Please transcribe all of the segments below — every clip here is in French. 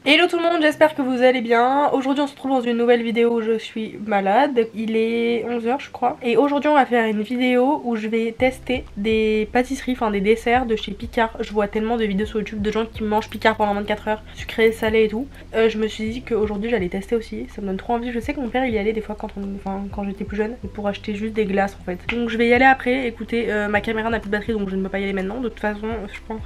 Hello tout le monde, j'espère que vous allez bien. Aujourd'hui on se retrouve dans une nouvelle vidéo où je suis malade. Il est 11 h je crois. Et aujourd'hui on va faire une vidéo où je vais tester des pâtisseries, enfin des desserts de chez Picard. Je vois tellement de vidéos sur YouTube de gens qui mangent Picard pendant 24 heures, sucré, salé et tout. Je me suis dit qu'aujourd'hui j'allais tester aussi, ça me donne trop envie. Je sais que mon père il y allait des fois quand j'étais plus jeune pour acheter juste des glaces en fait. Donc je vais y aller après. Écoutez, ma caméra n'a plus de batterie donc je ne peux pas y aller maintenant. De toute façon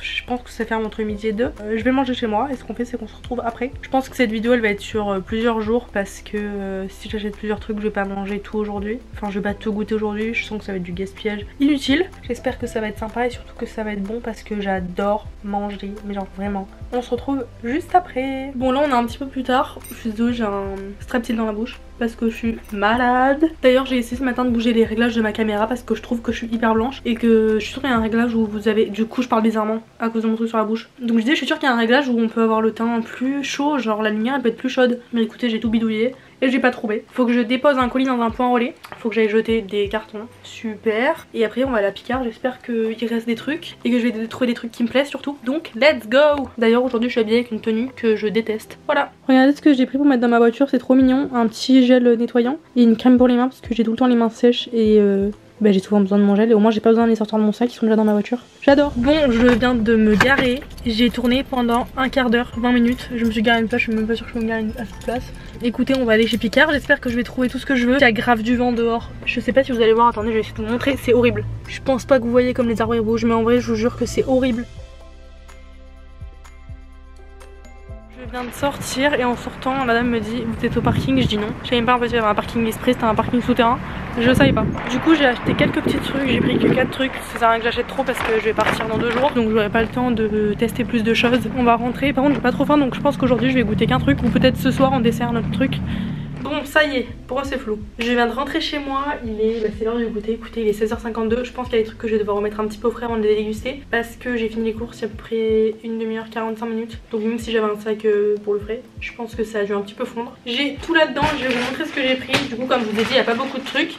je pense que ça ferme entre midi et 2. Je vais manger chez moi et ce qu'on fait c'est qu'on se retrouve après. Je pense que cette vidéo elle va être sur plusieurs jours parce que si j'achète plusieurs trucs je vais pas manger tout aujourd'hui. Enfin je vais pas tout goûter aujourd'hui, je sens que ça va être du gaspillage inutile. J'espère que ça va être sympa et surtout que ça va être bon parce que j'adore manger, mais genre vraiment. On se retrouve juste après. Bon là on est un petit peu plus tard, je suis désolée, j'ai un strepsil dans la bouche parce que je suis malade. D'ailleurs j'ai essayé ce matin de bouger les réglages de ma caméra parce que je trouve que je suis hyper blanche et que je suis sûre qu'il y a un réglage où vous avez... Du coup je parle bizarrement à cause de mon truc sur la bouche. Donc je suis sûre qu'il y a un réglage où on peut avoir le teint plus chaud, genre la lumière elle peut être plus chaude. Mais écoutez j'ai tout bidouillé et j'ai pas trouvé. Faut que je dépose un colis dans un point relais. Faut que j'aille jeter des cartons. Super. Et après on va à la Picard, j'espère qu'il reste des trucs et que je vais trouver des trucs qui me plaisent surtout. Donc let's go. D'ailleurs aujourd'hui je suis habillée avec une tenue que je déteste. Voilà. Regardez ce que j'ai pris pour mettre dans ma voiture, c'est trop mignon. Un petit gel nettoyant et une crème pour les mains parce que j'ai tout le temps les mains sèches et j'ai souvent besoin de mon gel et au moins j'ai pas besoin de les sortir de mon sac, ils sont déjà dans ma voiture. J'adore. Bon, je viens de me garer. J'ai tourné pendant un quart d'heure, 20 minutes. Je me suis garée une place, je suis même pas sûre que je peux me garer à cette place. Écoutez, on va aller chez Picard. J'espère que je vais trouver tout ce que je veux. Il y a grave du vent dehors. Je sais pas si vous allez voir, attendez, je vais essayer de vous montrer. C'est horrible. Je pense pas que vous voyez comme les arbres bougent, mais en vrai, je vous jure que c'est horrible. Je viens de sortir et en sortant, la dame me dit vous êtes au parking, je dis non. Je savais même pas en fait il y avait un parking express, c'était un parking souterrain. Je savais pas. Du coup j'ai acheté quelques petits trucs, j'ai pris que 4 trucs. Ça sert à rien que j'achète trop parce que je vais partir dans 2 jours. Donc j'aurai pas le temps de tester plus de choses. On va rentrer. Par contre j'ai pas trop faim donc je pense qu'aujourd'hui je vais goûter qu'un truc. Ou peut-être ce soir on dessert notre truc. Bon ça y est, pour eux c'est flou. Je viens de rentrer chez moi, c'est l'heure du goûter. Écoutez il est 16 h 52, je pense qu'il y a des trucs que je vais devoir remettre un petit peu au frais avant de les déguster. Parce que j'ai fini les courses il y a à peu près une demi-heure, 45 minutes. Donc même si j'avais un sac pour le frais, je pense que ça a dû un petit peu fondre. J'ai tout là-dedans, je vais vous montrer ce que j'ai pris. Du coup comme je vous ai dit il n'y a pas beaucoup de trucs.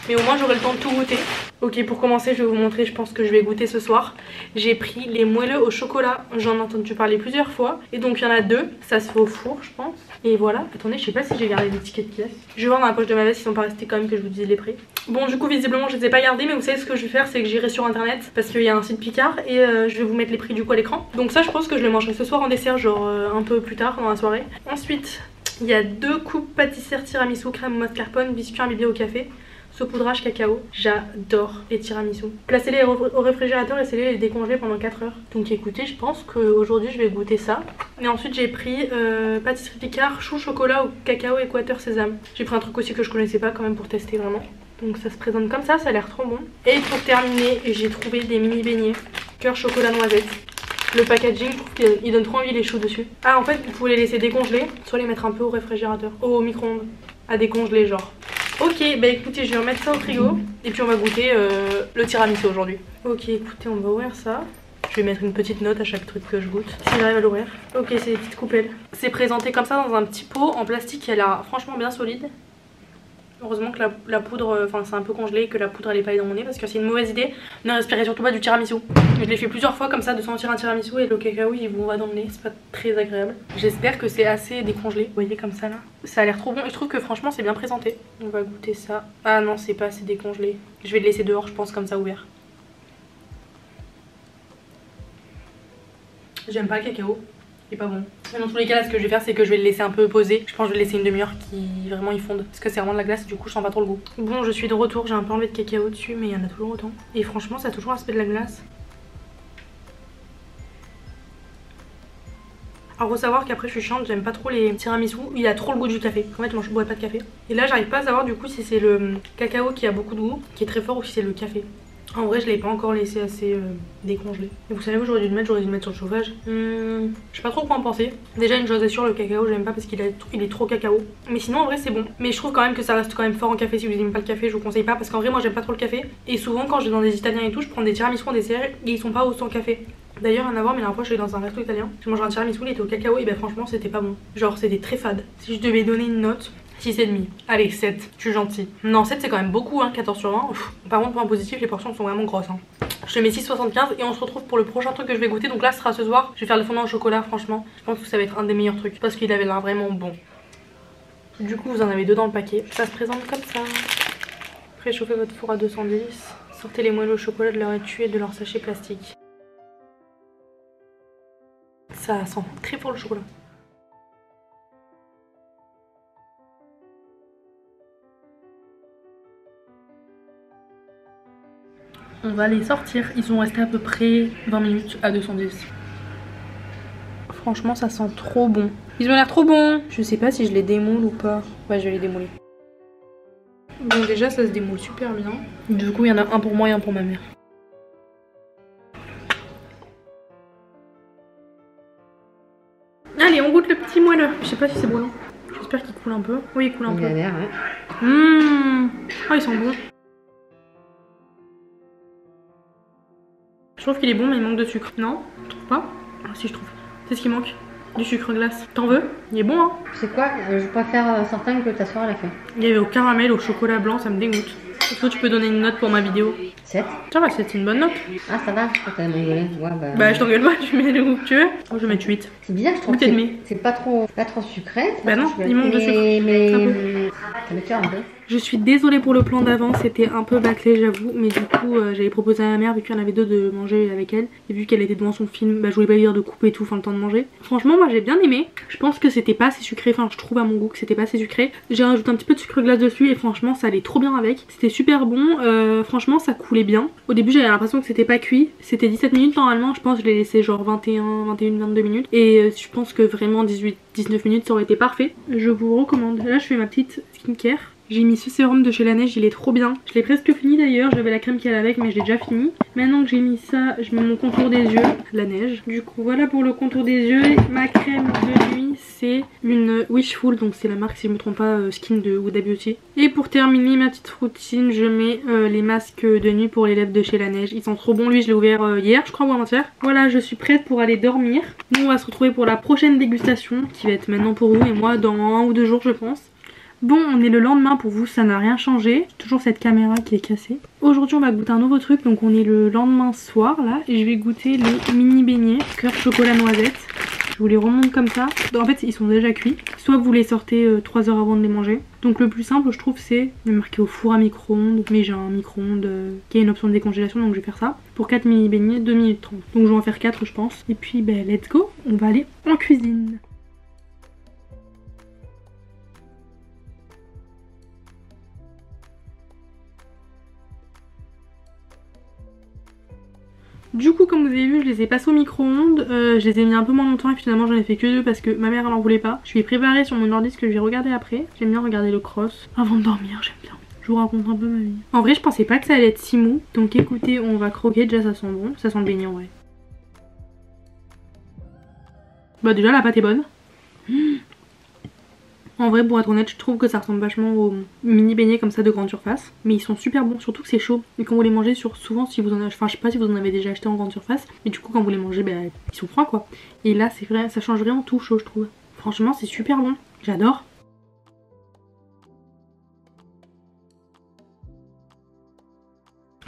Mais au moins j'aurai le temps de tout goûter. Ok, pour commencer je vais vous montrer, je pense que je vais goûter ce soir. J'ai pris les moelleux au chocolat, j'en ai entendu parler plusieurs fois. Et donc il y en a 2, ça se fait au four je pense. Et voilà, attendez je sais pas si j'ai gardé les tickets de caisse. Je vais voir dans la poche de ma veste, ils sont pas restés quand même que je vous dise les prix. Bon du coup visiblement je les ai pas gardés, mais vous savez ce que je vais faire, c'est que j'irai sur internet. Parce qu'il y a un site Picard et je vais vous mettre les prix du coup à l'écran. Donc ça je pense que je les mangerai ce soir en dessert, genre un peu plus tard dans la soirée. Ensuite il y a 2 coupes pâtissières tiramisu, crème mascarpone, biscuit imbibé au café. Saupoudrage cacao, j'adore les tiramisu. Placez-les au réfrigérateur, laissez-les les décongeler pendant 4 heures. Donc écoutez, je pense qu'aujourd'hui je vais goûter ça. Et ensuite j'ai pris pâtisserie Picard, chou chocolat au cacao équateur sésame. J'ai pris un truc aussi que je connaissais pas quand même pour tester vraiment. Donc ça se présente comme ça a l'air trop bon. Et pour terminer, j'ai trouvé des mini beignets, cœur chocolat noisette. Le packaging, je trouve qu'il donne trop envie les choux dessus. Ah en fait vous pouvez les laisser décongeler, soit les mettre un peu au réfrigérateur, au micro-ondes, à décongeler genre. Ok, bah écoutez, je vais remettre ça au frigo et puis on va goûter le tiramisu aujourd'hui. Ok, écoutez, on va ouvrir ça. Je vais mettre une petite note à chaque truc que je goûte, si j'arrive à l'ouvrir. Ok, c'est des petites coupelles. C'est présenté comme ça dans un petit pot en plastique qui a l'air franchement bien solide. Heureusement que la poudre, enfin c'est un peu congelé et que la poudre elle est pas dans mon nez parce que c'est une mauvaise idée. Ne respirez surtout pas du tiramisu. Je l'ai fait plusieurs fois comme ça de sentir un tiramisu et le cacao il vous va dans le nez, c'est pas très agréable. J'espère que c'est assez décongelé, vous voyez comme ça là. Ça a l'air trop bon et je trouve que franchement c'est bien présenté. On va goûter ça. Ah non c'est pas assez décongelé. Je vais le laisser dehors je pense comme ça ouvert. J'aime pas le cacao. Pas bon. Mais dans tous les cas là ce que je vais faire c'est que je vais le laisser un peu poser. Je pense que je vais le laisser une demi-heure qui vraiment il fonde. Parce que c'est vraiment de la glace du coup je sens pas trop le goût. Bon je suis de retour, j'ai un peu enlevé de cacao dessus mais il y en a toujours autant. Et franchement ça a toujours l'aspect de la glace. Alors faut savoir qu'après je suis chiante, j'aime pas trop les tiramisu, il a trop le goût du café. En fait moi je bois pas de café. Et là j'arrive pas à savoir du coup si c'est le cacao qui a beaucoup de goût, qui est très fort ou si c'est le café. En vrai je l'ai pas encore laissé assez décongelé. Et vous savez où j'aurais dû le mettre? J'aurais dû le mettre sur le chauffage. Je sais pas trop quoi en penser. Déjà une chose est sûre, le cacao j'aime pas parce qu'il est trop cacao. Mais sinon en vrai c'est bon. Mais je trouve quand même que ça reste quand même fort en café. Si vous aimez pas le café je vous conseille pas parce qu'en vrai moi j'aime pas trop le café. Et souvent quand je vais dans des italiens et tout je prends des tiramisu en dessert et ils sont pas au sans café. D'ailleurs rien à voir mais la dernière fois je suis allée dans un resto italien. Je mange un tiramisu, il était au cacao et ben franchement c'était pas bon. Genre c'était très fade. Si je devais donner une note, 6,5. Allez 7, je suis gentille. Non 7 c'est quand même beaucoup hein, 14 sur 20. Par contre point positif les portions sont vraiment grosses hein. Je mets 6,75 et on se retrouve pour le prochain truc que je vais goûter. Donc là ce sera ce soir, je vais faire le fondant au chocolat. Franchement je pense que ça va être un des meilleurs trucs parce qu'il avait l'air vraiment bon. Du coup vous en avez deux dans le paquet. Ça se présente comme ça. Préchauffez votre four à 210. Sortez les moelleux au chocolat de leur étui et de leur sachet plastique. Ça sent très fort le chocolat. On va les sortir, ils sont restés à peu près 20 minutes à 210. Franchement ça sent trop bon. Ils ont l'air trop bons. Je sais pas si je les démoule ou pas. Ouais je vais les démouler. Bon déjà ça se démoule super bien. Du coup il y en a un pour moi et un pour ma mère. Allez on goûte le petit moelleux. Je sais pas si c'est brûlant. J'espère qu'il coule un peu. Oui il coule un peu. Il a l'air, ouais. Oh ils sont bons. Je trouve qu'il est bon mais il manque de sucre. Non? Tu trouves pas? Ah si je trouve. C'est ce qui manque. Du sucre glace. T'en veux? Il est bon hein? C'est quoi? Je préfère certain que ta soeur l'a fait. Il y avait au caramel, au chocolat blanc, ça me dégoûte. Est-ce que tu peux donner une note pour ma vidéo? 7. Ça va, c'est une bonne note. Ah ça va, t'as rigolé. Ouais, bah je t'engueule pas, tu mets le goût que tu veux. Moi je vais mettre 8. C'est bizarre, je trouve que c'est pas trop sucré. Bah non, il manque de sucre. Mais ça me tire un peu. Je suis désolée pour le plan d'avant, c'était un peu bâclé j'avoue. Mais du coup j'avais proposé à ma mère, vu qu'il y en avait deux, de manger avec elle. Et vu qu'elle était devant son film, bah je voulais pas lui dire de couper tout, enfin le temps de manger. Franchement moi j'ai bien aimé. Je pense que c'était pas assez sucré, enfin je trouve à mon goût que c'était pas assez sucré. J'ai rajouté un petit peu de sucre glace dessus et franchement ça allait trop bien avec. C'était super bon, franchement ça coulait bien. Au début j'avais l'impression que c'était pas cuit. C'était 17 minutes normalement, je pense que je l'ai laissé genre 21, 22 minutes. Et je pense que vraiment 18, 19 minutes ça aurait été parfait. Je vous recommande. Là je fais ma petite skincare. J'ai mis ce sérum de chez La Neige, il est trop bien. Je l'ai presque fini d'ailleurs, j'avais la crème qui allait avec mais je l'ai déjà fini. Maintenant que j'ai mis ça, je mets mon contour des yeux, La Neige. Du coup voilà pour le contour des yeux. Ma crème de nuit c'est une Wishful, donc c'est la marque si je me trompe pas, Skin de Huda Beauty. Et pour terminer ma petite routine, je mets les masques de nuit pour les lèvres de chez La Neige. Ils sont trop bons, lui je l'ai ouvert hier je crois ou avant-hier. Voilà, je suis prête pour aller dormir. Nous on va se retrouver pour la prochaine dégustation qui va être maintenant pour vous et moi dans 1 ou 2 jours je pense. Bon, on est le lendemain pour vous, ça n'a rien changé. Toujours cette caméra qui est cassée. Aujourd'hui, on va goûter un nouveau truc. Donc, on est le lendemain soir là. Et je vais goûter les mini beignets cœur chocolat noisette. Je vous les remonte comme ça. En fait, ils sont déjà cuits. Soit vous les sortez 3 heures avant de les manger. Donc, le plus simple, je trouve, c'est de marquer au four à micro-ondes. Mais j'ai un micro-ondes qui a une option de décongélation. Donc, je vais faire ça. Pour 4 mini beignets, 2 minutes 30. Donc, je vais en faire 4, je pense. Et puis, ben, let's go. On va aller en cuisine. Du coup comme vous avez vu je les ai passés au micro-ondes, je les ai mis un peu moins longtemps et finalement j'en ai fait que 2 parce que ma mère elle en voulait pas. Je lui ai préparé sur mon ordi ce que je vais regarder après. J'aime bien regarder le cross avant de dormir, j'aime bien. Je vous raconte un peu ma vie. En vrai je pensais pas que ça allait être si mou. Donc écoutez on va croquer, déjà ça sent bon, ça sent le beignet en vrai. Bah déjà la pâte est bonne. En vrai pour être honnête je trouve que ça ressemble vachement aux mini beignets comme ça de grande surface. Mais ils sont super bons, surtout que c'est chaud. Et quand vous les mangez souvent si vous en avez, enfin je sais pas si vous en avez déjà acheté en grande surface. Mais du coup quand vous les mangez ils sont froids quoi. Et là c'est vrai, ça change vraiment tout chaud je trouve. Franchement c'est super bon, j'adore.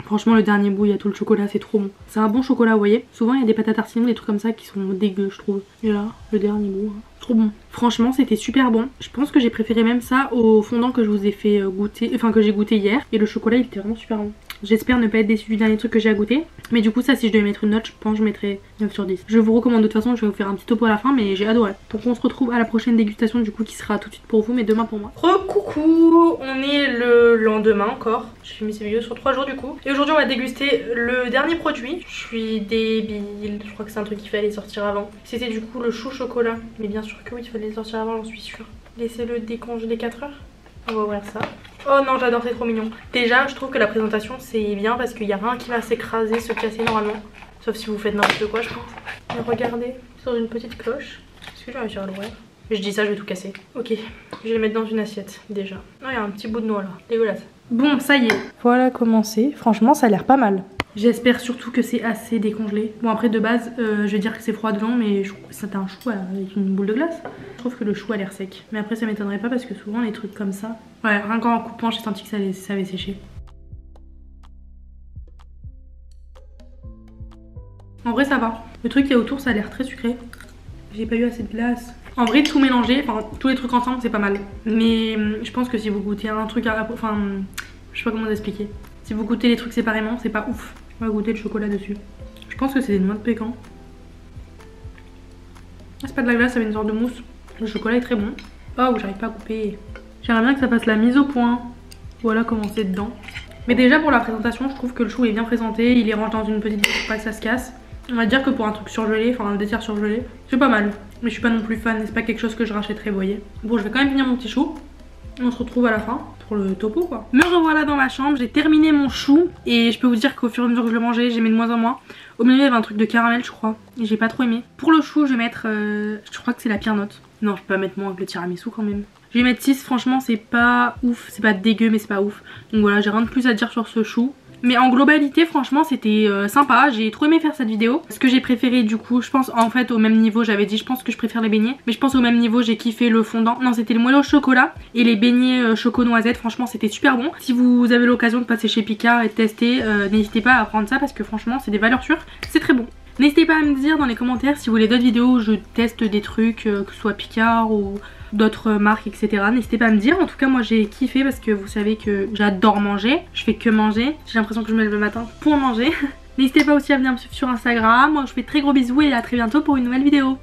Franchement le dernier bout il y a tout le chocolat, c'est trop bon. C'est un bon chocolat vous voyez. Souvent il y a des pâtes à tartiner, des trucs comme ça qui sont dégueux je trouve. Et là le dernier bout, trop bon. Franchement c'était super bon. Je pense que j'ai préféré même ça au fondant que je vous ai fait goûter, enfin que j'ai goûté hier. Et le chocolat il était vraiment super bon. J'espère ne pas être déçue du dernier truc que j'ai à goûter. Mais du coup ça si je devais mettre une note je pense que je mettrais 9 sur 10. Je vous recommande de toute façon, je vais vous faire un petit topo à la fin mais j'ai adoré. Donc on se retrouve à la prochaine dégustation du coup qui sera tout de suite pour vous mais demain pour moi. Coucou, on est le lendemain encore. J'ai mis ces vidéos sur 3 jours du coup. Et aujourd'hui on va déguster le dernier produit. Je suis débile, je crois que c'est un truc qu'il fallait sortir avant. C'était du coup le chou chocolat. Mais bien sûr que oui il fallait le sortir avant, j'en suis sûre. Laissez-le décongeler 4 heures. On va ouvrir ça. Oh non j'adore, c'est trop mignon. Déjà je trouve que la présentation c'est bien parce qu'il n'y a rien qui va s'écraser, se casser normalement. Sauf si vous faites n'importe quoi je pense. Et regardez, sur une petite cloche. Est-ce que je vais réussir à l'ouvrir? Je dis ça, je vais tout casser. Ok, je vais le mettre dans une assiette déjà. Non, il y a un petit bout de noix là, dégueulasse. Bon, ça y est. Voilà comment c'est. Franchement, ça a l'air pas mal. J'espère surtout que c'est assez décongelé. Bon, après de base, je vais dire que c'est froid dedans, mais c'était un chou avec une boule de glace. Je trouve que le chou a l'air sec. Mais après, ça m'étonnerait pas parce que souvent, les trucs comme ça. Ouais, rien qu'en coupant, j'ai senti que ça avait séché. En vrai ça va. Le truc qu'il y a autour ça a l'air très sucré. J'ai pas eu assez de glace. En vrai tout mélanger, enfin tous les trucs ensemble c'est pas mal. Mais je pense que si vous goûtez un truc à... Enfin je sais pas comment vous expliquer. Si vous goûtez les trucs séparément c'est pas ouf. On va goûter le chocolat dessus. Je pense que c'est des noix de pécan. Ah, c'est pas de la glace, ça fait une sorte de mousse. Le chocolat est très bon. Oh j'arrive pas à couper. J'aimerais bien que ça fasse la mise au point. Voilà comment c'est dedans. Mais déjà pour la présentation je trouve que le chou est bien présenté. Il est rangé dans une petite boîte pour pas que ça se casse. On va dire que pour un truc surgelé, enfin un dessert surgelé, c'est pas mal. Mais je suis pas non plus fan, c'est pas quelque chose que je rachèterais, vous voyez. Bon je vais quand même finir mon petit chou. On se retrouve à la fin pour le topo quoi. Me revoilà dans ma chambre, j'ai terminé mon chou. Et je peux vous dire qu'au fur et à mesure que je le mangeais, j'aimais de moins en moins. Au milieu il y avait un truc de caramel je crois. Et j'ai pas trop aimé. Pour le chou je vais mettre, je crois que c'est la pire note. Non je peux pas mettre moins que le tiramisu quand même. Je vais mettre 6, franchement c'est pas ouf. C'est pas dégueu mais c'est pas ouf. Donc voilà, j'ai rien de plus à dire sur ce chou. Mais en globalité franchement c'était sympa, j'ai trop aimé faire cette vidéo. Ce que j'ai préféré du coup, je pense en fait au même niveau, j'avais dit je pense que je préfère les beignets. Mais je pense au même niveau j'ai kiffé le fondant. Non c'était le moelleux au chocolat et les beignets choco noisette, franchement c'était super bon. Si vous avez l'occasion de passer chez Picard et de tester, n'hésitez pas à prendre ça parce que franchement c'est des valeurs sûres, c'est très bon. N'hésitez pas à me dire dans les commentaires si vous voulez d'autres vidéos où je teste des trucs, que ce soit Picard ou d'autres marques etc. N'hésitez pas à me dire. En tout cas moi j'ai kiffé parce que vous savez que j'adore manger. Je fais que manger. J'ai l'impression que je me lève le matin pour manger. N'hésitez pas aussi à venir me suivre sur Instagram. Moi je fais très gros bisous et à très bientôt pour une nouvelle vidéo.